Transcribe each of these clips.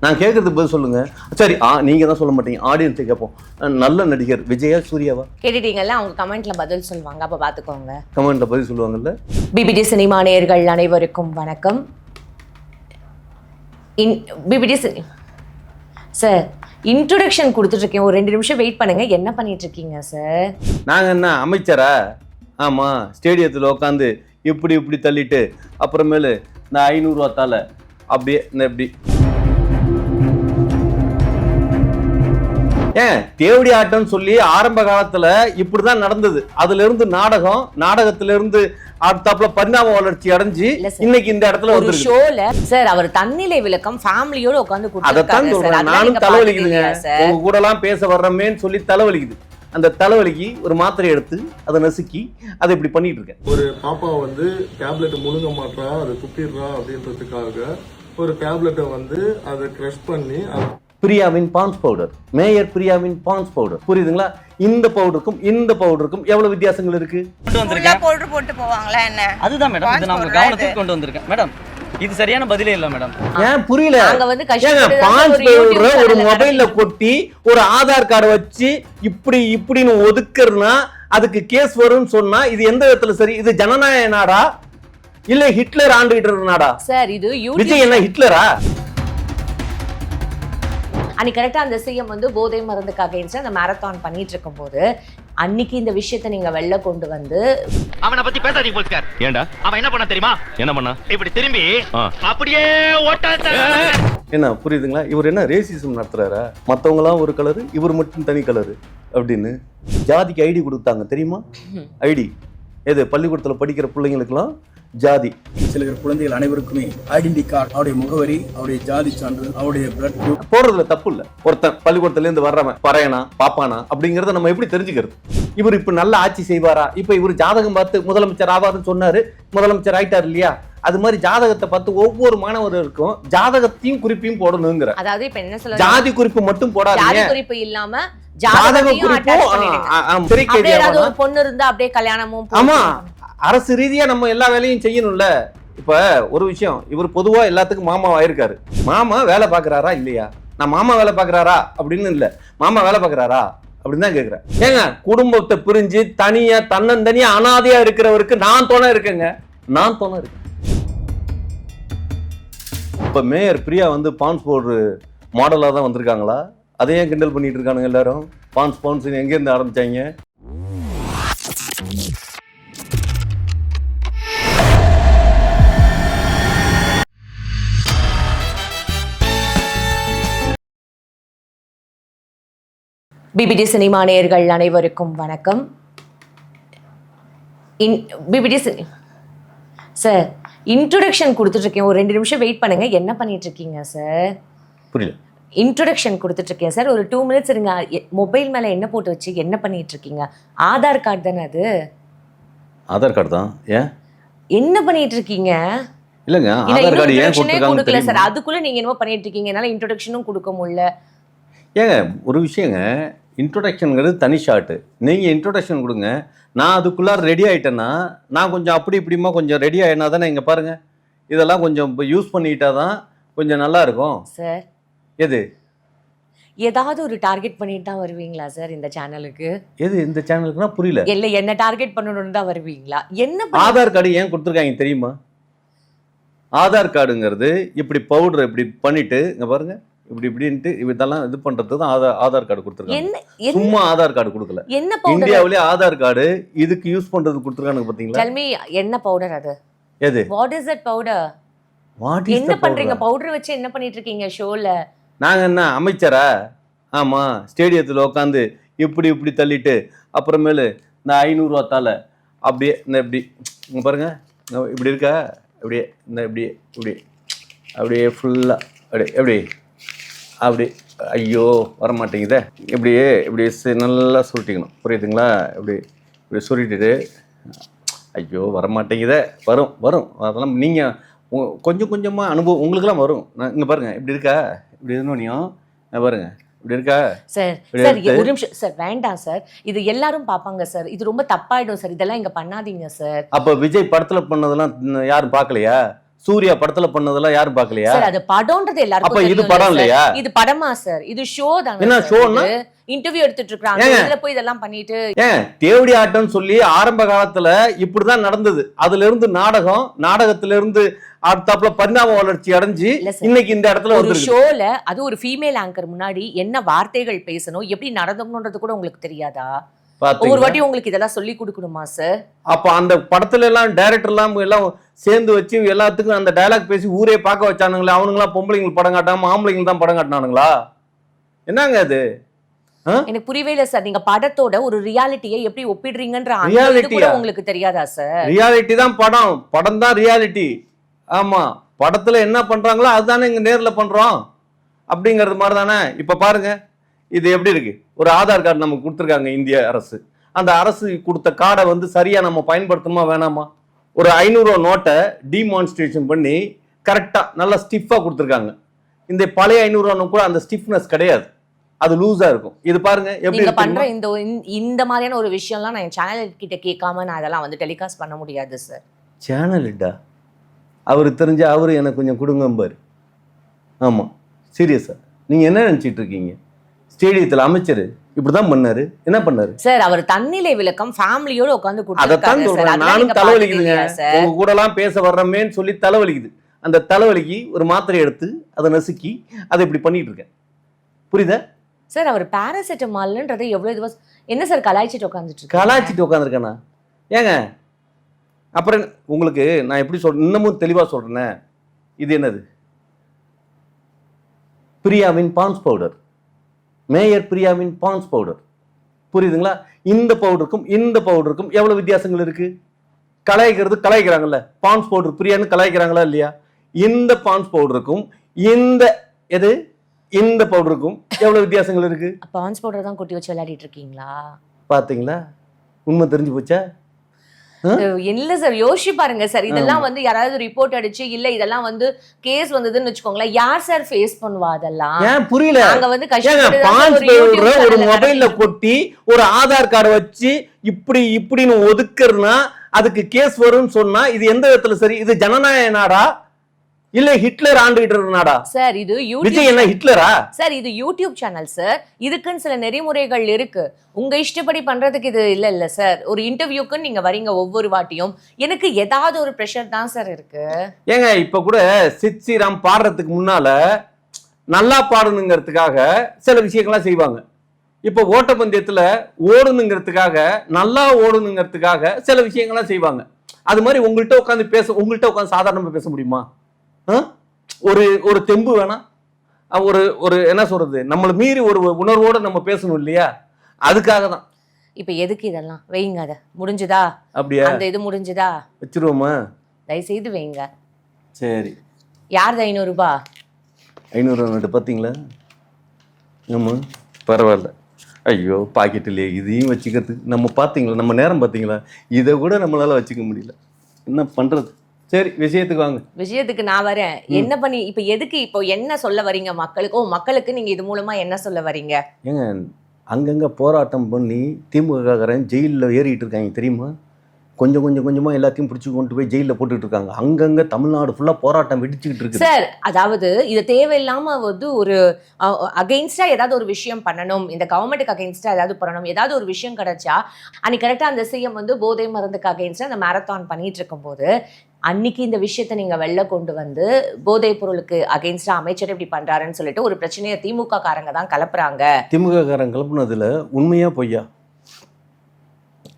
நான் கேட்கறதுக்கு பதில் சொல்லுங்க. சரி, நீங்க தான் சொல்ல மாட்டீங்க, ஆடியன்ஸை கேட்போம். நல்ல நடிகர் விஜயா சூர்யாவா? கேட்டுட்டீங்கல்ல, அவங்க கமெண்ட்ல பதில் சொல்லுவாங்க, அப்ப பாத்துக்கோங்க. கமெண்ட்ல பதில் சொல்லுவாங்கல்ல. பிபிடி சினிமா நேயர்கள் அனைவருக்கும் வணக்கம். பிபிடி சார், இன்ட்ரோடக்ஷன் கொடுத்துட்டு இருக்கேன், ஒரு 2 நிமிஷம் வெயிட் பண்ணுங்க. என்ன பண்ணிட்டு இருக்கீங்க சார்? நாங்க என்ன அமைச்சரா? ஆமா, ஸ்டேடியத்தில் உட்காந்து இப்படி இப்படி தள்ளிட்டு அப்புறமேலு இந்த 500 ரூபா தால அப்படியே இந்த எப்படி தேவடி ஆட்டம்னு சொல்லி ஆரம்ப காலத்துல இப்படிதான் நடந்தது. அதுல இருந்து நாடகத்துல இருந்து அடுத்தாப்புல பரிணாம வளர்ச்சி அடைஞ்சு இன்னைக்கு இந்த இடத்துல ஒரு ஷோல சார் அவர் தன்னிலை விளக்கம் ஃபேமிலியோட உட்கார்ந்து அதைத்தான் சொல்றேன். நானும் தலைவலிக்குதுங்க, உங்க கூட எல்லாம் பேச வர்றமேன்னு சொல்லி தலைவலிக்குது. அந்த தலைவலிக்கு ஒரு மாத்திரை எடுத்து அதை நசுக்கி அதை இப்படி பண்ணிட்டு இருக்கேன். ஒரு பாப்பா வந்து டேப்லெட் முழுங்க மாட்டா, அதை துப்பிடுறா அப்படின்றதுக்காக ஒரு டேப்லெட்டை வந்து அதை கிரஷ் பண்ணி பிரியாவின் பான்ஸ் பவுடர், மேயர் பிரியாவின் பான்ஸ் பவுடர், புரியுதுங்களா? இந்த பவுடருக்கும் இந்த பவுடருக்கும் எவ்வளவு வித்தியாசங்கள் இருக்கு? பவுடர் போட்டு போவாங்களா என்ன? அதுதான் மேடம், இது நான் கவனத்துக்கு கொண்டு வந்திருக்கேன் மேடம். இது சரியான பதிலே இல்ல மேடம். ஏன் புரியல? நாங்க வந்து பான்ஸ் பவுடர் ஒரு மொபைல்ல கொட்டி ஒரு ஆதார் கார்டு வச்சு இப்படி இப்படின்னு ஒதுக்குறதுனா அதுக்கு கேஸ் வரும்னு சொன்னா இது எந்த விதத்துல சரி? இது ஜனநாயக நாடா இல்ல ஹிட்லர் ஆண்டுகிட்டு இருக்க நாடா? சார் இது விஜய் என்ன ஹிட்லரா? அன்னைக்கு கரெக்டா அந்த சிஎம் வந்து போதை மருந்துக்காக அந்த மேரத்தான் பண்ணிட்டு இருக்கும் போது அன்னைக்கு இந்த விஷயத்தை நீங்க வெளில கொண்டு வந்து அவனை பத்தி பேசாதீங்க போலீஸ்கார். ஏண்டா அவன் என்ன பண்ண தெரியுமா? என்ன பண்ணா? இப்படி திரும்பி அப்படியே ஓட்ட என்ன புரியுதுங்களா? இவர் என்ன ரேசிசம் நடத்துறாரா? மத்தவங்க எல்லாம் ஒரு கலரு, இவர் மட்டும் தனி கலரு அப்படின்னு. ஜாதிக்கு ஐடி கொடுத்தாங்க தெரியுமா? ஐடி எது? பள்ளிக்கூடத்துல படிக்கிற பிள்ளைங்களுக்கெல்லாம் ஜாதி. சில குழந்தைகள் அனைவருக்குமே ஐடென்டி கார்டு, அவருடைய முகவரி, அவருடைய ஜாதி சான்று, அவருடைய பிளட் குரூப் போடுறதுல தப்பு இல்ல. ஒருத்தன் பள்ளிக்கூடத்துல இருந்து வர்றவன் பறையனா பாப்பானா அப்படிங்கறத நம்ம எப்படி தெரிஞ்சுக்கிறது? இவர் இப்ப நல்ல ஆட்சி செய்வாரா? இப்ப இவர் ஜாதகம் பார்த்து முதலமைச்சர் ஆவாருன்னு சொன்னாரு, முதலமைச்சர் ஆயிட்டாரு இல்லையா? அது மாதிரி ஜாதகத்தை பார்த்து ஒவ்வொரு மாணவருக்கும் ஜாதகத்தையும் குறிப்பையும் போடணுங்கிற. அதாவது இப்ப என்ன சொல்ல, ஜாதி குறிப்பு மட்டும் போடாதீங்க, ஜாதி குறிப்பு இல்லாம ஜாதக குறிப்பு. ஒரு பொண்ணு இருந்தா அப்படியே கல்யாணமும். ஆமா, அரசு ரீதியா நம்ம எல்லா வேலையும் செய்யணும்ல. இப்ப ஒரு விஷயம், இவர் பொதுவா எல்லாத்துக்கும் மாமாவா இருக்காரு. மாமா வேலை பாக்குறாரா இல்லையா? நான் மாமா வேலை பாக்குறாரா அப்படின்னு இல்ல, மாமா வேலை பாக்குறாரா அப்படின்னு தான் கேக்குறேன். ஏங்க, குடும்பத்தை பிரிஞ்சு தனியா தன்னந்தனியா அனாதையா இருக்கிறவருக்கு நான் துணை இருக்கேங்க, நான் துணை இருக்கேன். இப்ப மேயர் பிரியா வந்து பான்ஸ் பவுடர் மாடலா தான் வந்திருக்காங்களா? அதையே கிண்டல் பண்ணிட்டு இருக்கானுங்க எல்லாரும். பான்ஸ் எங்க இருந்து ஆரம்பிச்சாங்க? பிபிடி சினிமா நேயர்கள் அனைவருக்கும் வணக்கம். பிபிடி சார், இன்ட்ரோடக்ஷன் கொடுத்துட்டு இருக்கேன், ஒரு 2 நிமிஷம் வெயிட் பண்ணுங்க. என்ன பண்ணிட்டு இருக்கீங்க சார்? புரியல. இன்ட்ரோடக்ஷன் கொடுத்துட்டு இருக்கேன் சார், ஒரு 2 மினிட்ஸ் இருங்க. மொபைல் மேல என்ன போட்டு வச்சு என்ன பண்ணிட்டு இருக்கீங்க? ஆதார் கார்டு தானே அது? ஆதார் கார்டு தான். ஏன் என்ன பண்ணிட்டு இருக்கீங்க? இல்லங்க, ஆதார் கார்டு ஏன் கொடுக்கல சார்? அதுக்குள்ள நீங்க என்ன பண்ணிட்டு இருக்கீங்க? என்னால இன்ட்ரோடக்ஷனும் கொடுக்க முடியல. ஏங்க ஒரு விஷயங்க, இன்ட்ரோடக்ஷனுங்கிறது தனி ஷாட்டு. நீங்கள் இன்ட்ரோடக்ஷன் கொடுங்க, நான் அதுக்குள்ளார ரெடி ஆகிட்டேன்னா நான் கொஞ்சம் அப்படி இப்படிமா கொஞ்சம் ரெடி ஆகினா தானே. இங்கே பாருங்கள், இதெல்லாம் கொஞ்சம் யூஸ் பண்ணிக்கிட்டா தான் கொஞ்சம் நல்லா இருக்கும் சார். எது? ஏதாவது ஒரு டார்கெட் பண்ணிட்டு தான் வருவீங்களா சார் இந்த சேனலுக்கு? எது இந்த சேனலுக்குன்னா புரியல. இல்லை, என்ன டார்கெட் பண்ணணும்னு தான் வருவீங்களா? என்ன ஆதார் கார்டு ஏன் கொடுத்துருக்காங்க தெரியுமா? ஆதார் கார்டுங்கிறது இப்படி பவுடர் இப்படி பண்ணிட்டு இங்கே பாருங்க, இப்படி இப்படின்ட்டு இதெல்லாம் இது பண்றது தான் ஆதார் கார்டு கொடுத்துருக்காங்க. சும்மா ஆதார் கார்டு கொடுக்கல. என்ன பவுடர்? இந்தியாவிலே ஆதார் கார்டு இதுக்கு யூஸ் பண்றது கொடுத்துருக்காங்க பாத்தீங்களா? Tell me, என்ன பவுடர் அது? எது? What is that powder? என்ன பண்றீங்க? பவுடர் வச்சு என்ன பண்ணிட்டு இருக்கீங்க ஷோல? நாங்க என்ன அமைச்சரா? ஆமா, ஸ்டேடியத்துல உட்காந்து இப்படி இப்படி தள்ளிட்டு அப்புறமேலு இந்த 500 ரூபா தால அப்படியே இந்த இப்படி இங்க பாருங்க, இப்படி இருக்கா, அப்படியே இந்த இப்படியே இப்படி அப்படியே ஃபுல்லா அப்படியே எப்படி அப்படி, ஐயோ வர மாட்டேங்குதே, இப்படியே இப்படி நல்லா சுருட்டிக்கணும், புரியுதுங்களா? இப்படி இப்படி சுருட்டிட்டு, ஐயோ வர மாட்டேங்குதே, வரும் வரும், அதெல்லாம் நீங்கள் கொஞ்சம் கொஞ்சமாக அனுபவம் உங்களுக்குலாம் வரும். நான் இங்கே பாருங்கள், இப்படி இருக்கா, இப்படி இருந்தோனியும் பாருங்க, இப்படி இருக்கா சார். சார் ஒரு நிமிஷம் சார், வேண்டாம் சார், இது எல்லாரும் பார்ப்பாங்க சார், இது ரொம்ப தப்பாயிடும் சார், இதெல்லாம் இங்கே பண்ணாதீங்க சார். அப்போ விஜய் படத்தில் பண்ணதெல்லாம் யாரும் பார்க்கலையா? சூர்யா படத்துல பண்ணதெல்லாம் யாரும் பார்க்கலையா? சார் அது படம்ன்றது எல்லாருக்கும் அப்ப இது தெரியும்ல படம் சார். இல்லையா? இது படமா சார்? இது ஷோ தானே? என்ன ஷோன்னா? இன்டர்வியூ எடுத்துட்டு இருக்காங்க, ஏங்க? இதுல போய் இதெல்லாம் பண்ணிட்டு ஏன் தேவடி ஆட்டம்னு சொல்லி ஆரம்ப காலத்துல இப்படிதான் நடந்தது. அதுல இருந்து நாடகத்துல இருந்து அடுத்தாப்புல பரிணாம வளர்ச்சி அடைஞ்சு இல்ல சார். இன்னைக்கு இந்த இடத்துல ஒரு வந்து ஷோல அது ஒரு ஃபீமேல் ஆங்கர் முன்னாடி என்ன வார்த்தைகள் பேசணும், எப்படி நடந்துக்கணும்ன்றது கூட உங்களுக்கு தெரியாதா? ஒவ்வொரு வாட்டியும் உங்களுக்கு இதெல்லாம் சொல்லி கொடுக்கணுமா சார்? அப்ப அந்த படத்துல எல்லாம் டைரக்டர் எல்லாம் சேர்ந்து வச்சு எல்லாத்துக்கும் அந்த டயலாக் பேசி ஊரே பார்க்க வச்சானுங்களா? அவனுங்களாம் பொம்பளைங்களுக்கு படம் காட்டாம ஆம்பளைங்களுக்கு தான் படம் காட்டினானுங்களா? என்னங்க அது? எனக்கு புரியவே இல்ல சார். நீங்க படத்தோட ஒரு ரியாலிட்டியை எப்படி ஒப்பிடுறீங்கன்ற அந்த இது Reality-யா? கூட உங்களுக்கு தெரியாதா சார்? ரியாலிட்டி தான் படம் தான் ரியாலிட்டி. ஆமா, படத்துல என்ன பண்றாங்களோ அதுதானே இங்க நேர்ல பண்றோம் அப்படிங்கிறது மாதிரி தானே. இப்ப பாருங்க, இது எப்படி இருக்கு? ஒரு ஆதார் கார்டு நமக்கு கொடுத்துருக்காங்க இந்திய அரசு. அந்த அரசு கொடுத்த கார்டை வந்து சரியா நம்ம பயன்படுத்தணுமா வேணாமா? ஒரு 500 ரூபா நோட்டை டிமான்ஸ்ட்ரேஷன் பண்ணி கரெக்டா நல்லா ஸ்டிஃபா கொடுத்துருக்காங்க. இந்த பழைய 500 ரூபா கூட அந்த ஸ்டிஃப்னஸ் கிடையாது, அது லூஸா இருக்கும். இது பாருங்க எப்படி நீங்க இருக்கு பண்ற தெரியுமா? இந்த மாதிரியான ஒரு விஷயம்லாம் நான் என் சேனல் கிட்ட கேட்காம நான் அதெல்லாம் வந்து டெலிகாஸ்ட் பண்ண முடியாது சார். சேனல் இல்லடா, அவரு தெரிஞ்ச அவரு எனக்கு கொஞ்சம் கொடுங்கம்பாரு. ஆமா, சீரியஸா நீங்க என்ன நினைச்சிட்டு இருக்கீங்க? ஸ்டேடியத்துல அமைச்சர் இப்படிதான் பண்ணாரு. என்ன பண்ணாரு சார்? அவர் தன்னிலை விளக்கம் ஃபேமிலியோட உட்கார்ந்து அதைத்தான் சொல்றேன். நானும் தலைவலிக்குதுங்க, உங்க கூட எல்லாம் பேச வர்றமேன்னு சொல்லி தலைவலிக்குது. அந்த தலைவலிக்கு ஒரு மாத்திரை எடுத்து அதை நசுக்கி அதை இப்படி பண்ணிட்டு இருக்கேன். புரியுதா சார்? அவர் பாராசிட்டமால்ன்றது எவ்வளவு இதுவா என்ன சார் கலாய்ச்சிட்டு உட்கார்ந்துட்டு இருக்காரு? கலாச்சிட்டு உட்காந்துருக்கேனா? ஏங்க அப்புறம் உங்களுக்கு நான் எப்படி சொல்றேன், இன்னமும் தெளிவா சொல்றேனே. இது என்னது? பிரியாவின் பான்ஸ் பவுடர், மேயர் பிரியாவின் பான்ஸ் பவுடர். புரியுதுங்களா? இந்த பவுடருக்கும் இந்த பவுடருக்கும் எவ்வளவு வித்தியாசங்கள் இருக்கு? கலாய்க்கிறாங்கல்ல, பான்ஸ் பவுடர் பிரியான்னு கலாய்க்கிறாங்களா இல்லையா? இந்த பான்ஸ் பவுடருக்கும் இந்த பவுடருக்கும் எவ்வளவு வித்தியாசங்கள் இருக்கு? பான்ஸ் பவுடர் தான் கொட்டி வச்சு விளையாடிட்டு இருக்கீங்களா? பாத்தீங்களா? உண்மை தெரிஞ்சு போச்சா? இல்ல சார், யோசிச்சு பாருங்க சார். இதெல்லாம் வந்து யாராவது ரிப்போர்ட் அடிச்சு இல்ல இதெல்லாம் வந்து கேஸ் வந்ததுன்னு வச்சுக்கோங்களேன், யார் சார் ஃபேஸ் பண்ணுவா அதெல்லாம்? ஏன் புரியல? நாங்க வந்து ஒரு மொபைல்ல கொட்டி ஒரு ஆதார் கார்டு வச்சு இப்படின்னு ஒதுக்குறதுனா அதுக்கு கேஸ் வரும்னு சொன்னா இது எந்த விதத்துல சரி? இது ஜனநாயக நாடா இல்ல ஹிட்லர் ஆண்டுகிட்டு இருக்க நாடா? சார் இது விஜய் என்ன ஹிட்லரா சார்? இது யூடியூப் சேனல் சார், இதுக்குன்னு சில நெறிமுறைகள் இருக்கு. உங்க இஷ்டப்படி பண்றதுக்கு இது இல்ல சார். ஒரு இன்டர்வியூக்குன்னு நீங்க வரீங்க ஒவ்வொரு வாட்டியும், எனக்கு ஏதாவது ஒரு ப்ரெஷர் தான் சார் இருக்கு. ஏங்க இப்ப கூட சித் ஸ்ரீராம் பாடுறதுக்கு முன்னால நல்லா பாடணுங்கிறதுக்காக சில விஷயங்கள்லாம் செய்வாங்க. இப்ப ஓட்டப்பந்தயத்துல ஓடணுங்கிறதுக்காக நல்லா ஓடணுங்கிறதுக்காக சில விஷயங்கள்லாம் செய்வாங்க. அது மாதிரி உங்கள்கிட்ட உட்காந்து சாதாரணமா பேச முடியுமா? ஒரு தெம்பு வேணாம், ஒரு என்ன சொல்றது, நம்மளை மீறி ஒரு உணர்வோட நம்ம பேசணும் இல்லையா? அதுக்காக தான். இப்ப எதுக்கு இதெல்லாம்? வைங்க, அத முடிஞ்சுதா? அப்படியா? அந்த இது முடிஞ்சுதா? வச்சிருவோமா? தயவு செய்து வைங்க. சரி. யார் 500 ரூபாய்? 500 நோட்டு பார்த்தீங்களா? ஆமா, பரவாயில்ல. ஐயோ, பாக்கெட்டிலே இதையும் வச்சுக்கிறதுக்கு நம்ம பார்த்தீங்களா, நம்ம நேரம் பார்த்தீங்களா? இதை கூட நம்மளால வச்சுக்க முடியல. என்ன பண்றது? சரி, விஷயத்துக்கு நான் வரேன். என்ன பண்ணி இப்ப எதுக்கு இப்போ என்ன சொல்ல வரீங்க மக்களுக்கு நீங்க இது மூலமா என்ன சொல்ல வரீங்க? ஏங்க அங்கங்க போராட்டம் பண்ணி திமுககாரன் ஜெயிலில் ஏறிட்டு இருக்காங்க தெரியுமா? கொஞ்சமா எல்லாத்தையும் பிடிச்சி கொண்டு போய் ஜெயிலில் போட்டுட்டு இருக்காங்க. அங்கங்க தமிழ்நாடு ஃபுல்லா போராட்டம் வெடிச்சுக்கிட்டு இருக்கு சார். அதாவது இது தேவையில்லாம வந்து ஒரு அகைன்ஸ்டா ஏதாவது ஒரு விஷயம் பண்ணணும், இந்த கவர்மெண்ட்டுக்கு அகைன்ஸ்டா ஏதாவது பண்ணணும், ஏதாவது ஒரு விஷயம் கிடைச்சா அன்னைக்கு கரெக்டா அந்த சிஎம் வந்து போதை மருந்துக்கு அகைன்ஸ்டா அந்த மேரத்தான் பண்ணிட்டு இருக்கும் போது அன்னைக்கு இந்த விஷயத்தை நீங்க வெளில கொண்டு வந்து போதைப் பொருளுக்கு அகைன்ஸ்டா அமைச்சர் இப்படி பண்றாருன்னு சொல்லிட்டு ஒரு பிரச்சனையை திமுக காரங்க தான் கலப்புறாங்க. திமுக காரங்க கலப்புனதுல உண்மையா பொய்யா?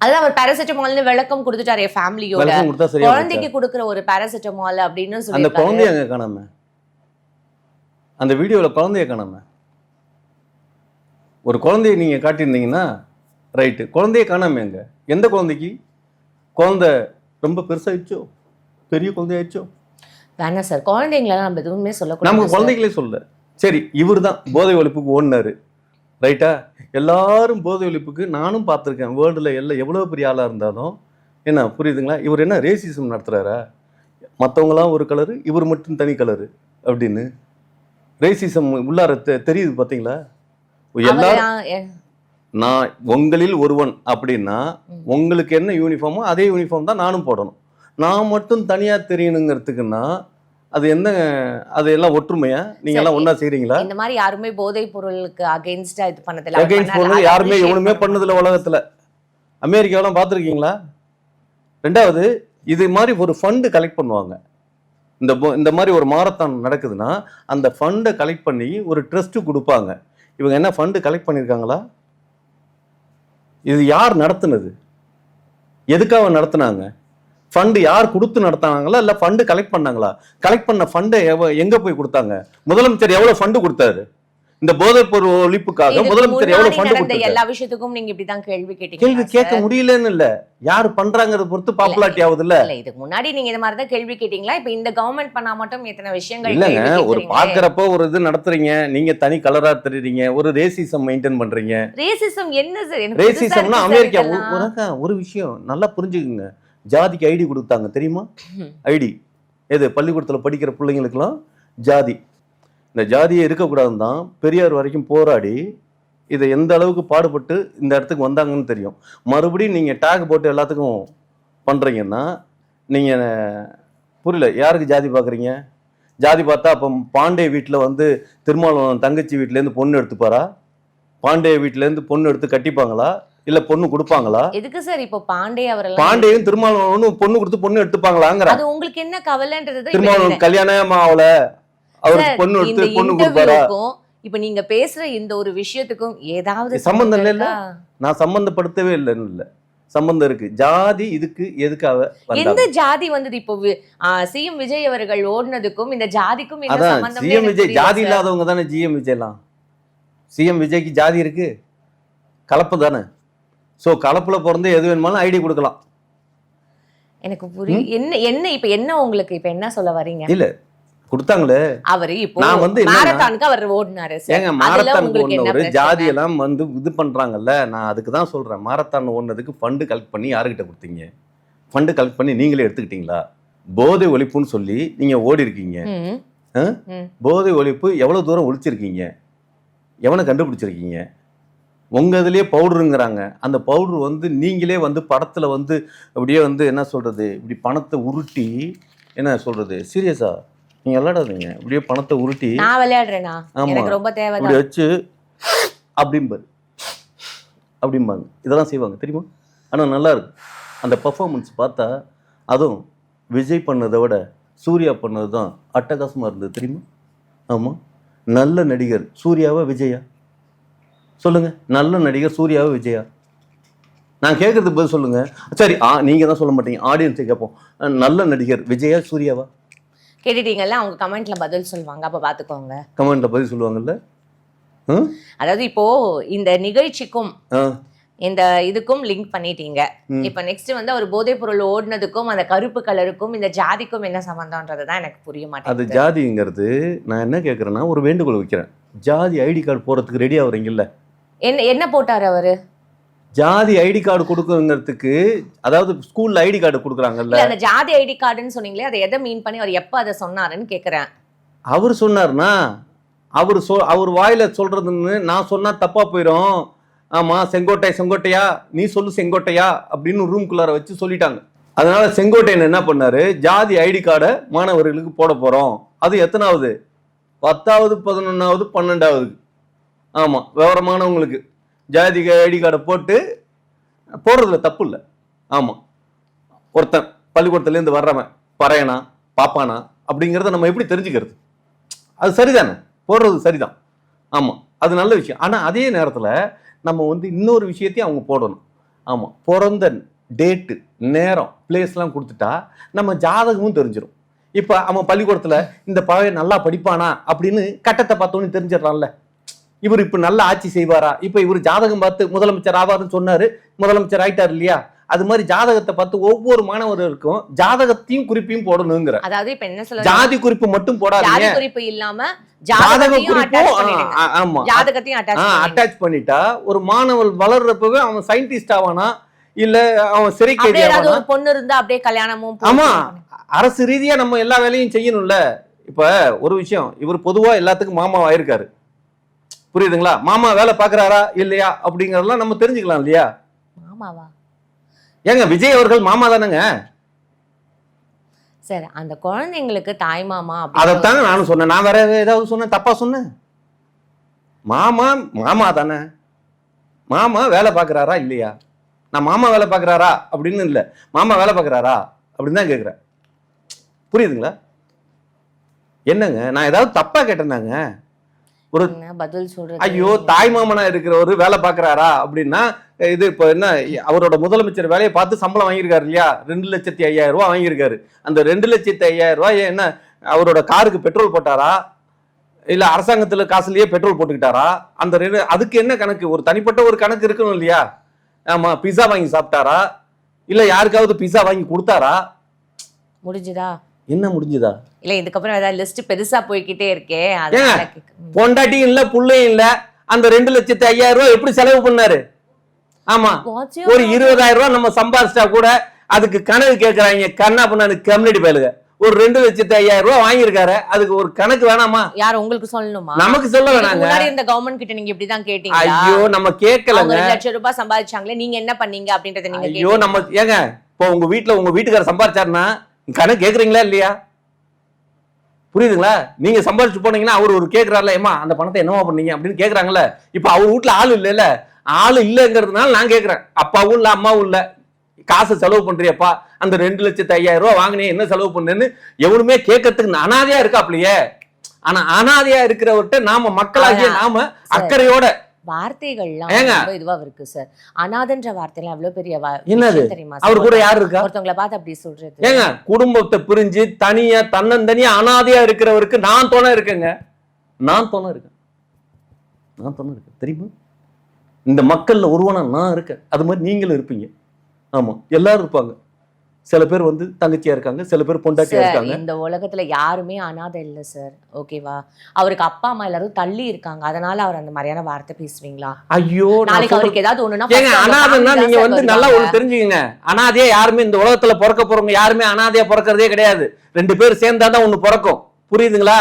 அதான் அவர் பாராசிட்டமால்னு விளக்கம் கொடுத்துட்டாரு ஃபேமிலியோட. குழந்தைக்கு கொடுக்குற ஒரு பாராசிட்டமால் அப்படின்னு சொல்லி அந்த குழந்தைய அங்க காணாம, அந்த வீடியோல குழந்தைய காணாம. ஒரு குழந்தைய நீங்க காட்டியிருந்தீங்கன்னா ரைட்டு, குழந்தைய காணாம. எங்க எந்த குழந்தைக்கு? குழந்தை ரொம்ப பெருசாயிடுச்சோ, பெரிய குழந்தையாயிடுச்சோ? வேணாம் சார், குழந்தைங்களெல்லாம் நம்ம எதுவுமே சொல்லக்கூடாது. நமக்கு குழந்தைகளே சொல்ல. சரி, இவர் தான் போதை ஒழிப்புக்கு ஓடினாரு, ரைட்டா? எல்லாரும் போதை ஒழிப்புக்கு நானும் பார்த்துருக்கேன். வேர்ல்டில் எவ்வளோ பெரிய ஆளாக இருந்தாலும் என்ன புரியுதுங்களா? இவர் என்ன ரேசிசம் நடத்துகிறாரா? மற்றவங்களாம் ஒரு கலரு, இவர் மட்டும் தனி கலரு அப்படின்னு ரேசிசம் உள்ளார தெரியுது பார்த்தீங்களா? எல்லாரும் நான் உங்களில் ஒருவன் அப்படின்னா உங்களுக்கு என்ன யூனிஃபார்மோ அதே யூனிஃபார்ம் தான் நானும் போடணும். நான் மட்டும் தனியாக தெரியணுங்கிறதுக்குன்னா அது என்ன, அது எல்லாம் ஒற்றுமையா? நீங்க எல்லாம் ஒண்ணா செய்றீங்களா? இந்த மாதிரி யாருமே போதைப் பொருளுக்கு அகைன்ஸ்டா இது பண்ணதில்ல. அகைன்ஸ்ட் பண்ணது யாருமே எவனுமே பண்ணதில்ல உலகத்துல. அமெரிக்காவெல்லாம் பார்த்துருக்கீங்களா? ரெண்டாவது, இது மாதிரி ஒரு ஃபண்டு கலெக்ட் பண்ணுவாங்க. இந்த மாதிரி ஒரு மாரத்தான் நடக்குதுன்னா அந்த ஃபண்டை கலெக்ட் பண்ணி ஒரு ட்ரஸ்ட் கொடுப்பாங்க. இவங்க என்ன ஃபண்டு கலெக்ட் பண்ணியிருக்காங்களா? இது யார் நடத்துனது? எதுக்காக நடத்துனாங்க? ஃபண்டு யார் கொடுத்து நடத்தாங்களா இல்லை ஃபண்டு கலெக்ட் பண்ணாங்களா? கலெக்ட் பண்ண ஃபண்டை எங்க போய் கொடுத்தாங்க? முதலமைச்சர் எவ்வளவு ஃபண்டு கொடுத்தாரு? இந்த போதைப் பொருள் ஒழிப்புக்காக முதலமைச்சர் எவ்வளவு ஃபண்ட் கொடுத்தாரு? எல்லா விஷயத்துக்கும் நீங்க இப்படிதான் கேள்வி கேட்டீங்க. கேள்வி கேட்க முடியலன்னு இல்ல, யாரு பண்றாங்கறத பொறுத்து பாப்புலாரிட்டி ஆகுது இல்ல. இல்ல, இதுக்கு முன்னாடி நீங்க இந்த மாதிரி தான் கேள்வி கேட்டீங்களா? இப்ப இந்த கவர்மெண்ட் பண்ணா மட்டும் எத்தனை விஷயங்கள் இல்லங்க, ஒரு பாக்குறப்ப ஒரு இது நடத்துறீங்க, நீங்க தனி கலரா தெரியுறீங்க, ஒரு ரேசிசம் மெயின்டைன் பண்றீங்க. ரேசிசம் என்ன சார்? ரேசிசம்னா அமெரிக்கா ஒரு விஷயம் நல்லா புரிஞ்சுக்குங்க. ஜாதிக்கு ஐடி கொடுத்தாங்க தெரியுமா? ஐடி எது? பள்ளிக்கூடத்துல படிக்கிற பிள்ளைங்களுக்குலாம் ஜாதி. இந்த ஜாதியே இருக்கக்கூடாதுன்னு தான் பெரியார் வரைக்கும் போராடி இதை எந்த அளவுக்கு பாடுபட்டு இந்த இடத்துக்கு வந்தாங்கன்னு தெரியும். மறுபடியும் நீங்கள் டேக் போட்டு எல்லாத்துக்கும் பண்ணுறீங்கன்னா நீங்கள் புரியல. யாருக்கு ஜாதி பார்க்குறீங்க? ஜாதி பார்த்தா அப்போ பாண்டே வீட்டில் வந்து திருமாவளவன் தங்கச்சி வீட்டிலேருந்து பொண்ணு எடுத்துப்பாரா? பாண்டே வீட்டிலேருந்து பொண்ணு எடுத்து கட்டிப்பாங்களா? இல்லை பொண்ணு கொடுப்பாங்களா? எதுக்கு சார் இப்போ பாண்டே அவரெல்லாம் பாண்டேயும் திருமாவளவனும் பொண்ணு கொடுத்து பொண்ணு எடுத்துப்பாங்களாங்கிற? அது உங்களுக்கு என்ன கவலைன்றது? திருமாவளவன் கல்யாணம் ஆகல, அவருக்கு பொண்ணு எடுத்து பொண்ணு கொடுப்பாரா? இப்ப நீங்க பேசுற இந்த ஒரு விஷயத்துக்கும் ஏதாவது சம்பந்தம் இல்ல? நான் சம்பந்தப்படுத்தவே இல்லைன்னு இல்ல, சம்பந்தம் இருக்கு. ஜாதி இதுக்கு எதுக்காக எந்த ஜாதி வந்தது? இப்போ சிஎம் விஜய் அவர்கள் ஓடுனதுக்கும் இந்த ஜாதிக்கும் என்ன அதான் சம்பந்தம்? சிஎம் விஜய் ஜாதி இல்லாதவங்க தானே ஜிஎம் விஜய்லாம். சிஎம் விஜய்க்கு ஜாதி இருக்கு, கலப்பு தானே. சோ கலப்புல பிறந்து எது வேணுமாலும் ஐடி கொடுக்கலாம். எனக்கு புரியும். என்ன இப்ப என்ன உங்களுக்கு இப்ப என்ன சொல்ல வரீங்க? இல்ல கொடுத்தாங்களே அவரு இப்போ நான் வந்து மாரத்தானுக்கு அவர் ஓடுனாரு. ஏங்க மாரத்தான் ஓடுனவரு ஜாதி எல்லாம் வந்து இது பண்றாங்கல்ல, நான் அதுக்கு தான் சொல்றேன். மாரத்தான் ஓடுனதுக்கு ஃபண்டு கலெக்ட் பண்ணி யாருக்கிட்ட கொடுத்தீங்க? ஃபண்டு கலெக்ட் பண்ணி நீங்களே எடுத்துக்கிட்டீங்களா? போதை ஒழிப்புன்னு சொல்லி நீங்க ஓடி இருக்கீங்க. போதை ஒழிப்பு எவ்வளவு தூரம் ஒழிச்சிருக்கீங்க? எவனை கண்டுபிடிச்சிருக்கீங்க? உங்க இதுலயே பவுடருங்கிறாங்க. அந்த பவுடர் வந்து நீங்களே வந்து படத்துல வந்து அப்படியே வந்து என்ன சொல்றது, இப்படி பணத்தை உருட்டி என்ன சொல்றது, சீரியஸா நீங்க விளையாடாதீங்க. இப்படியே பணத்தை உருட்டி நான் விளையாடுறேனா? எனக்கு ரொம்ப தேவை. இப்படி வச்சு அப்படிம்பாங்க. இதெல்லாம் செய்வாங்க தெரியுமா? ஆனா நல்லா இருக்கு அந்த பர்ஃபார்மன்ஸ் பார்த்தா. அதுவும் விஜய் பண்ணதை விட சூர்யா பண்ணது தான் அட்டகாசமா இருந்தது தெரியுமா? ஆமா, நல்ல நடிகர் சூர்யாவா விஜயா? சொல்லுங்க, நல்ல நடிகர் சூர்யாவா விஜயா? நான் கேட்கறதுக்கு பதில் சொல்லுங்க. சரி, நீங்க தான் சொல்ல மாட்டீங்க, ஆடியன்ஸை கேட்போம். நல்ல நடிகர் விஜயா சூர்யாவா? கேட்டுட்டீங்கல்ல, அவங்க கமெண்ட்ல பதில் சொல்லுவாங்க, அப்ப பாத்துக்கோங்க. கமெண்ட்ல பதில் சொல்லுவாங்கல்ல. அதாவது இப்போ இந்த நிகழ்ச்சிக்கும் இந்த இதுக்கும் லிங்க் பண்ணிட்டீங்க. இப்ப நெக்ஸ்ட் வந்து அவர் போதைப் பொருள் ஓடுனதுக்கும் அந்த கருப்பு கலருக்கும் இந்த ஜாதிக்கும் என்ன சம்பந்தம்ன்றதுதான் எனக்கு புரிய மாட்டேங்குது. அது ஜாதிங்கிறது நான் என்ன கேட்கறேன்னா ஒரு வேண்டுகோள் வைக்கிறேன். ஜாதி ஐடி கார்டு போறதுக்கு ரெடி ஆகுறீங்கல்ல? என்ன போட்டாரு அவரு? ஜாதி ஐடி கார்டு கொடுக்குறதுக்கு, அதாவது ஸ்கூல்ல ஐடி கார்டு கொடுக்குறாங்கல்ல, அந்த ஜாதி ஐடி கார்டுன்னு சொன்னீங்களே, அதை எதை மீன் பண்ணி அவர் எப்ப அதை சொன்னாருன்னு கேக்குறேன். அவர் சொன்னார்னா அவர் வாயில சொல்றதுன்னு நான் சொன்னா தப்பா போயிடும். ஆமா, செங்கோட்டையா நீ சொல்லு செங்கோட்டையா அப்படின்னு ரூம்குள்ளார வச்சு சொல்லிட்டாங்க. அதனால செங்கோட்டையன் என்ன பண்ணாரு, ஜாதி ஐடி கார்டை மாணவர்களுக்கு போட போறோம். அது எத்தனாவது? 10வது 11வது 12வது. ஆமா, விவரமானவங்களுக்கு ஜாதி ஐடி கார்டை போட்டு போடுறதுல தப்பு இல்லை. ஆமா, ஒருத்தன் பள்ளிக்கூடத்துலேருந்து வர்றவன் பறையனா பாப்பானா அப்படிங்கிறத நம்ம எப்படி தெரிஞ்சுக்கிறது? அது சரிதானே, போடுறது சரிதான். ஆமா, அது நல்ல விஷயம். ஆனா அதே நேரத்துல நம்ம வந்து இன்னொரு விஷயத்தையும் அவங்க போடணும். ஆமா, பிறந்த டேட்டு நேரம் பிளேஸ்லாம் கொடுத்துட்டா நம்ம ஜாதகமும் தெரிஞ்சிடும். இப்ப அவன் பள்ளிக்கூடத்துல இந்த பையன் நல்லா படிப்பானா அப்படின்னு கட்டத்தை பார்த்தோன்னு தெரிஞ்சிடறான்ல. இவர் இப்ப நல்ல ஆட்சி செய்வாரா? இப்ப இவர் ஜாதகம் பார்த்து முதலமைச்சர் ஆவாருன்னு சொன்னாரு, முதலமைச்சர் ஆயிட்டார் இல்லையா? அது மாதிரி ஜாதகத்தை பார்த்து ஒவ்வொரு மாணவருக்கும் ஜாதகத்தையும் குறிப்பையும் போடணுங்கிற. அதாவது இப்ப என்ன சொல்ல, ஜாதி குறிப்பு மட்டும் போடாதீங்க, ஜாதி குறிப்பு இல்லாம ஜாதக குறிப்பும் ஜாதகத்தையும் அட்டாச் பண்ணிட்டா ஒரு மாணவன் வளர்றப்பவே அவன் சயின்டிஸ்ட் ஆவானா இல்ல அவன் சிறை கைதி ஆவானா? ஒரு பொண்ணு இருந்தா அப்படியே கல்யாணமும். ஆமா, அரசு ரீதியா நம்ம எல்லா வேலையும் செய்யணும்ல. இப்ப ஒரு விஷயம், இவர் பொதுவா எல்லாத்துக்கும் மாமா ஆயிருக்காரு, புரியுதுங்களா? மாமா வேலை பாக்குறாரா இல்லையா அப்படிங்கறதெல்லாம் நம்ம தெரிஞ்சுக்கலாம் இல்லையா? மாமாவா? ஏங்க விஜய் அவர்கள் மாமா தானேங்க. சார் அந்த குழந்தைங்களுக்கு தாய் மாமா அதைத்தாங்க நானும் சொன்னேன். நான் வேற ஏதாவது சொன்னேன், தப்பா சொன்னேன்? மாமா மாமா தானே. மாமா வேலை பார்க்குறாரா இல்லையா? நான் மாமா வேலை பார்க்குறாரா அப்படின்னு இல்லை, மாமா வேலை பார்க்குறாரா அப்படின்னு தான் கேட்குறேன். புரியுதுங்களா? என்னங்க நான் ஏதாவது தப்பா கேட்டேனாங்க? ஒரு பதில் சொல்றது. ஐயோ தாய் மாமனா இருக்கிறவரு வேலை பார்க்குறாரா அப்படின்னா, இது இப்போ என்ன, அவரோட முதலமைச்சர் வேலையை பார்த்து சம்பளம் வாங்கியிருக்காரு இல்லையா? 2,05,000 ரூபாய் வாங்கியிருக்காரு. அந்த 2,05,000 ரூபாய் என்ன அவரோட காருக்கு பெட்ரோல் போட்டாரா, இல்ல அரசாங்கத்துல காசுலயே பெட்ரோல் போட்டுக்கிட்டாரா? அந்த அதுக்கு என்ன கணக்கு? ஒரு தனிப்பட்ட ஒரு கணக்கு இருக்கணும் இல்லையா? ஆமா, பிஸா வாங்கி சாப்பிட்டாரா, இல்ல யாருக்காவது பிஸா வாங்கி கொடுத்தாரா? முடிஞ்சுதா? என்ன முடிஞ்சுதா? இல்ல இதுக்கப்புறம் ஏதாவது லிஸ்ட் பெருசா போய்கிட்டே இருக்கே. பொண்டாட்டியும் இல்ல புள்ளையும் இல்ல, அந்த 2,05,000 ரூபாய் எப்படி செலவு பண்ணாரு? ஆமா, ஒரு 20,000 ரூபாய் நம்ம சம்பாதிச்சா கூட அதுக்கு கணக்கு கேட்கறாங்க. கண்ணா பண்ணு கம்யூனிட்டி பயலுங்க. ஒரு 2,05,000 ரூபாய் வாங்கியிருக்காரு, அதுக்கு ஒரு கணக்கு வேணாமா? யார் உங்களுக்கு சொல்லணுமா? நமக்கு சொல்ல வேணாங்க. முன்னாடி இந்த கவர்மெண்ட் கிட்ட நீங்க இப்படிதான் கேட்டீங்க. ஐயோ நம்ம கேட்கலங்க. 2,00,000 ரூபாய் சம்பாதிச்சாங்களே, நீங்க என்ன பண்ணீங்க அப்படின்றத நீங்க ஐயோ நம்ம ஏங்க, இப்போ உங்க வீட்டுக்காரர் சம்பாதிச்சாருன்னா கணக்கு கேக்குறீங்களா இல்லையா? புரியுதுங்களா? நீங்க சம்பாதிச்சு போனீங்கன்னா அவர் ஒரு கேட்கறாருல, ஏமா அந்த பணத்தை என்னவா பண்ணீங்க அப்படின்னு கேக்குறாங்கல்ல. இப்ப அவர் வீட்டுல ஆள் இல்ல, ஆள் இல்லைங்கிறதுனால நான் கேட்கிறேன். அப்பாவும் இல்ல அம்மாவும் இல்ல, காசு செலவு பண்றியப்பா, அந்த 2,05,000 ரூபாய் வாங்கினே என்ன செலவு பண்ணேன்னு எவனுமே கேட்கறதுக்கு அனாதையா இருக்காப்லையே. ஆனா அனாதையா இருக்கிறவர்கிட்ட நாம மக்களாகிய நாம அக்கறையோட வார்த்தைகள்லாம் ரொம்ப இதுவா இருக்கு சார். அனாதன்ற வார்த்தைலாம் எவ்வளவு பெரிய என்னது தெரியுமா? அவர் கூட யாரு இருக்கா? ஒருத்தவங்களை பார்த்து அப்படி சொல்றது. ஏங்க குடும்பத்தை பிரிஞ்சு தனியா தன்னந்தனியா அனாதையா இருக்கிறவருக்கு நான் துணை இருக்கேங்க. நான் துணை இருக்கேன் தெரியுமா? இந்த மக்கள்ல ஒருவனா நான் இருக்கேன். அது மாதிரி நீங்களும் இருப்பீங்க. ஆமா, எல்லாரும் இருப்பாங்க. சில பேர் வந்து தங்கச்சியா இருக்காங்க, சில பேர் பொண்டாட்டியா இருக்காங்க. இந்த உலகத்துல யாருமே அனாதை இல்ல சார், ஓகேவா? அவருக்கு அப்பா அம்மா எல்லாரும் தள்ளி இருக்காங்க, அதனால அவர் அந்த மாதிரியான வார்த்தை பேசுவீங்களா? ஐயோ, நாளைக்கு அவருக்கு ஏதாவது ஒண்ணுனா அனாதைன்னா நீங்க வந்து நல்லா ஒரு தெரிஞ்சுக்கங்க. அனாதையா யாருமே இந்த உலகத்துல பிறக்க போறவங்க யாருமே அனாதையா பிறக்கிறதே கிடையாது. 2 பேர் சேர்ந்தாதான் ஒண்ணு பிறக்கும். புரியுதுங்களா?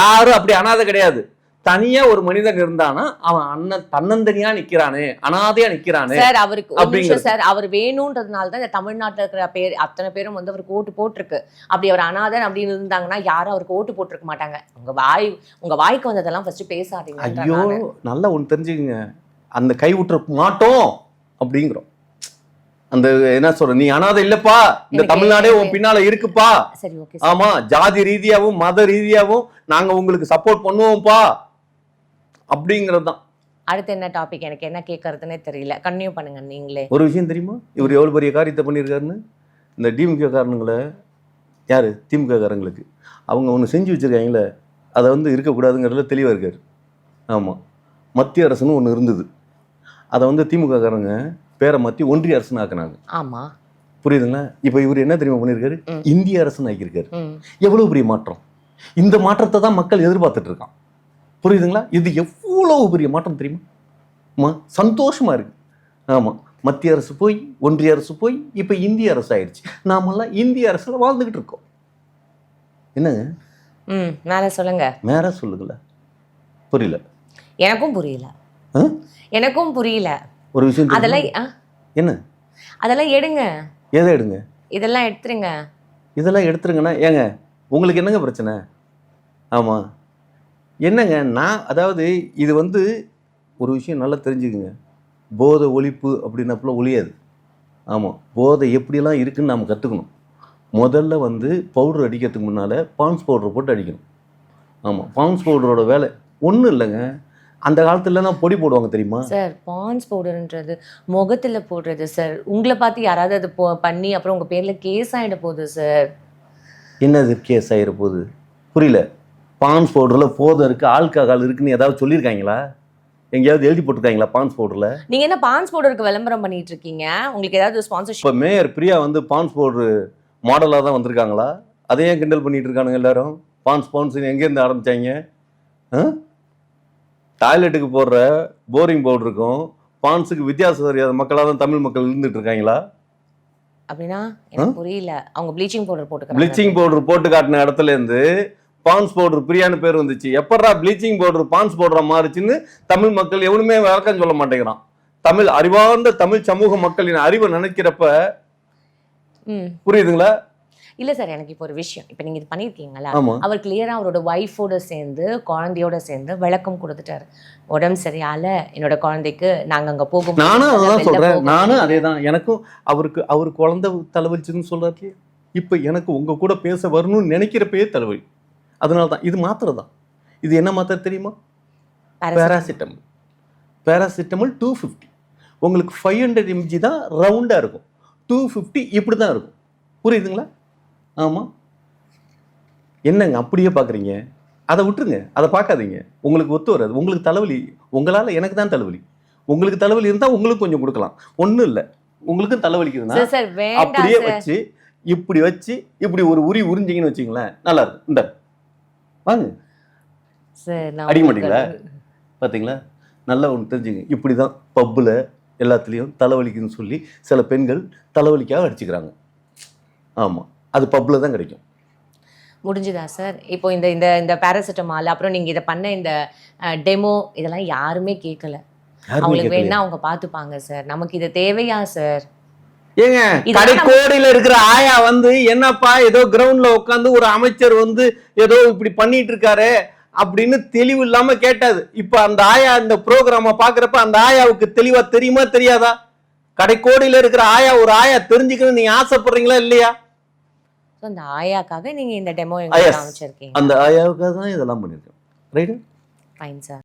யாரும் அப்படி அனாதை கிடையாது. தனியா ஒரு மனிதன் இருந்தானா அவன் அண்ணன் தன்னந்தனியா நிக்கிறானே, அனாதையா நிக்கிறானே சார். அவருக்கு சார் அவர் வேணும்ன்றதுனால தான் இந்த தமிழ்நாட்டுல இருக்கிற அத்தனை பேரும் வந்து அவருக்கு ஓட்டு போட்டிருக்கு. அப்படி அவர் அனாதன் அப்படின்னு இருந்தாங்கன்னா யாரும் அவருக்கு ஓட்டு போட்டிருக்க மாட்டாங்க. உங்க வாய்க்கு வந்ததெல்லாம் ஃபர்ஸ்ட் பேசாதீங்க. ஐயோ நல்லா ஒண்ணு தெரிஞ்சுக்கங்க, அந்த கை விட்டுற மாட்டோம் அப்படிங்கிறோம். அந்த என்ன சொல்ற, நீ அனாதை இல்லப்பா, இந்த தமிழ்நாடே உன் பின்னால இருக்குப்பா. சரி, ஓகே. ஆமா, ஜாதி ரீதியாவும் மத ரீதியாவும் நாங்க உங்களுக்கு சப்போர்ட் பண்ணுவோம்ப்பா அப்படிங்கிறது தான். அடுத்து என்ன டாபிக்? எனக்கு என்ன கேட்கறதுன்னே தெரியல. கன்டினியூ பண்ணுங்க நீங்களே. ஒரு விஷயம் தெரியுமா, இவர் எவ்வளவு பெரிய காரியத்தை பண்ணியிருக்காருன்னு? இந்த டிமுக காரணங்களை யாரு, திமுக காரங்களுக்கு அவங்க ஒன்று செஞ்சு வச்சிருக்காங்களே, அதை வந்து இருக்கக்கூடாதுங்கிறதுல தெளிவாக இருக்காரு. ஆமாம், மத்திய அரசுன்னு ஒன்று இருந்தது, அதை வந்து திமுக காரங்க பேரை மாற்றி ஒன்றிய அரசுன்னு ஆக்குனாங்க. ஆமா, புரியுதுங்களா? இப்போ இவர் என்ன தெரியுமா பண்ணியிருக்காரு, இந்திய அரசுன்னு ஆக்கியிருக்காரு. எவ்வளவு பெரிய மாற்றம்! இந்த மாற்றத்தை தான் மக்கள் எதிர்பார்த்துட்டு இருக்கான். புரியுதுங்களா? இது எவ்வளவு பெரிய மாற்றம் தெரியுமா? சந்தோஷமா இருக்கு. ஆமா, மத்திய அரசு போய் ஒன்றிய அரசு போய் இப்ப இந்திய அரசு ஆயிடுச்சு. நாமெல்லாம் இந்திய அரசுல வாழ்ந்துகிட்டு இருக்கோம். என்னங்க மேல சொல்லுங்க. மேல சொல்லுங்கள. புரியல. எனக்கும் புரியல. ஒரு விஷயம் அதெல்லாம் என்ன, அதெல்லாம் எடுங்க. எதை எடுங்க? இதெல்லாம் எடுத்துருங்க. இதெல்லாம் எடுத்துருங்கன்னா ஏங்க உங்களுக்கு என்னங்க பிரச்சனை? ஆமா, என்னங்க நான் அதாவது இது வந்து ஒரு விஷயம் நல்லா தெரிஞ்சுக்குங்க, போதை ஒழிப்பு அப்படின்னப்பல ஒழியாது. ஆமாம், போதை எப்படியெல்லாம் இருக்குன்னு நாம் கற்றுக்கணும். முதல்ல வந்து பவுடர் அடிக்கிறதுக்கு முன்னால் பான்ஸ் பவுடரை போட்டு அடிக்கணும். ஆமாம், பான்ஸ் பவுடரோட வேலை ஒன்றும் இல்லைங்க. அந்த காலத்துலலாம் பொடி போடுவாங்க தெரியுமா சார்? பான்ஸ் பவுடர்ன்றது முகத்தில் போடுறது சார். உங்களை பார்த்து யாராவது அது பண்ணி அப்புறம் உங்கள் பேரில் கேஸ் ஆகிட போகுது சார். என்னது கேஸ் ஆகிட போகுது? புரியல. பான்ஸ் பவுடரில் போதை இருக்குது, ஆல்கஹால் இருக்குன்னு ஏதாவது சொல்லியிருக்காங்களா? எங்கேயாவது எழுதி போட்டிருக்காங்களா பான்ஸ் பவுடரில்? நீங்கள் என்ன பான்ஸ் பவுடருக்கு விளம்பரம் பண்ணிட்டு இருக்கீங்க? உங்களுக்கு ஏதாவது ஸ்பான்சர்ஷிப்? இப்போ மேயர் பிரியா வந்து பான்ஸ் பவுடர் மாடலாக தான் வந்திருக்காங்களா? அதையே கிண்டல் பண்ணிட்டு இருக்கானுங்க எல்லாரும். பான்ஸ் எங்கேருந்து ஆரம்பித்தாங்க? டாய்லெட்டுக்கு போடுற போரிங் பவுடருக்கும் பான்ஸுக்கு வித்தியாசம் தெரியாத மக்களாக தான் தமிழ் மக்கள் இருந்துட்டு இருக்காங்களா? அப்படின்னா எனக்கு புரியல. அவங்க ப்ளீச்சிங் பவுடர் போட்டு காட்டின இடத்துல இருந்து பான்ஸ் பவுடர் பிரியான்னு பேர் வந்துச்சு. எப்படா ப்ளீச்சிங் பவுடர் பான்ஸ் பவுடரா மாறுச்சுன்னு தமிழ் மக்கள் எவனுமே விளக்கம் சொல்ல மாட்டேங்கிறான். தமிழ் அறிவார்ந்த தமிழ் சமூக மக்களின் அறிவை நினைக்கிறப்ப புரியுதுங்களா? இல்ல சார், எனக்கு இப்போ ஒரு விஷயம், இப்போ நீங்க இது பண்ணிருக்கீங்களா, ஆமா. அவர் கிளியரா அவரோட ஒய்ஃபோட சேர்ந்து குழந்தையோட சேர்ந்து விளக்கம் கொடுத்துட்டாரு. உடம்பு சரியால என்னோட குழந்தைக்கு நாங்க அங்க போகும் நானும் அதான் சொல்றேன். நானும் அதேதான். எனக்கும் அவர் குழந்தை தலைவலிச்சுன்னு சொல்றாரு. இப்ப எனக்கு உங்க கூட பேச வரணும்னு நினைக்கிறப்பயே தலைவலி. அதனாலதான் இது மாத்திரை தான். இது என்ன மாத்திரை தெரியுமா? பேராசிட்டமல். பேராசிட்டமல் 250. உங்களுக்கு 500 mg தான் ரவுண்டா இருக்கும். 250 இப்படி தான் இருக்கும். புரியுதுங்களா? ஆமா. என்னங்க அப்படியே பாக்குறீங்க? அதை விட்டுருங்க, அதை பார்க்காதீங்க. உங்களுக்கு ஒத்து வராது. உங்களுக்கு தலைவலி, உங்களால எனக்கு தான் தலைவலி. உங்களுக்கு தலைவலி இருந்தா உங்களுக்கு கொஞ்சம் கொடுக்கலாம், ஒண்ணும் இல்லை. உங்களுக்கும் தலைவலிக்குதுன்னா சார் வேண்டாம் அப்படியே சார். வச்சு இப்படி ஒரு உறிஞ்சிங்கன்னு வச்சிங்களேன், நல்லா இருக்கும். இந்த வாங்க, சார் நான் அடிக்க மாட்டீங்களா? பார்த்தீங்களா? நல்லா ஒன்று தெரிஞ்சுங்க. இப்படி தான் பப்பில் எல்லாத்துலேயும் தலைவலிக்குன்னு சொல்லி சில பெண்கள் தலைவலிக்காக அடிச்சுக்கிறாங்க. ஆமாம், அது பப்பில் தான் கிடைக்கும். முடிஞ்சுதா சார்? இப்போ இந்த இந்த இந்த பேராசிட்டமால் அப்புறம் நீங்க இதை பண்ண இந்த டெமோ இதெல்லாம் யாருமே கேட்கல. அவங்களுக்கு வேணா அவங்க பார்த்துப்பாங்க சார். நமக்கு இது தேவையா சார்? ஏங்க, இதெல்லாம் கடைக்கோடியில இருக்கிற ஆயா வந்து என்னப்பா ஏதோ கிரவுண்ட்ல உட்காந்து ஒரு அமைச்சர் வந்து ஏதோ இப்படி பண்ணிட்டு இருக்காரு அப்படின்னு தெளிவு இல்லாம கேட்டாது. இப்ப அந்த ஆயா இந்த ப்ரோக்ராம பாக்குறப்ப அந்த ஆயாவுக்கு தெளிவா தெரியுமா தெரியாதா? கடைக்கோடியில இருக்கிற ஆயா ஒரு ஆயா தெரிஞ்சுக்கணும் நீங்க ஆசைப்படுறீங்களா இல்லையா? அந்த ஆயாக்காக நீங்க இந்த டெமோ Yes. எங்களுக்கு அமைச்சிருக்கீங்க. அந்த ஆயாவுக்காக தான் இதெல்லாம் பண்ணிருக்கேன். ரைட்? Fine sir.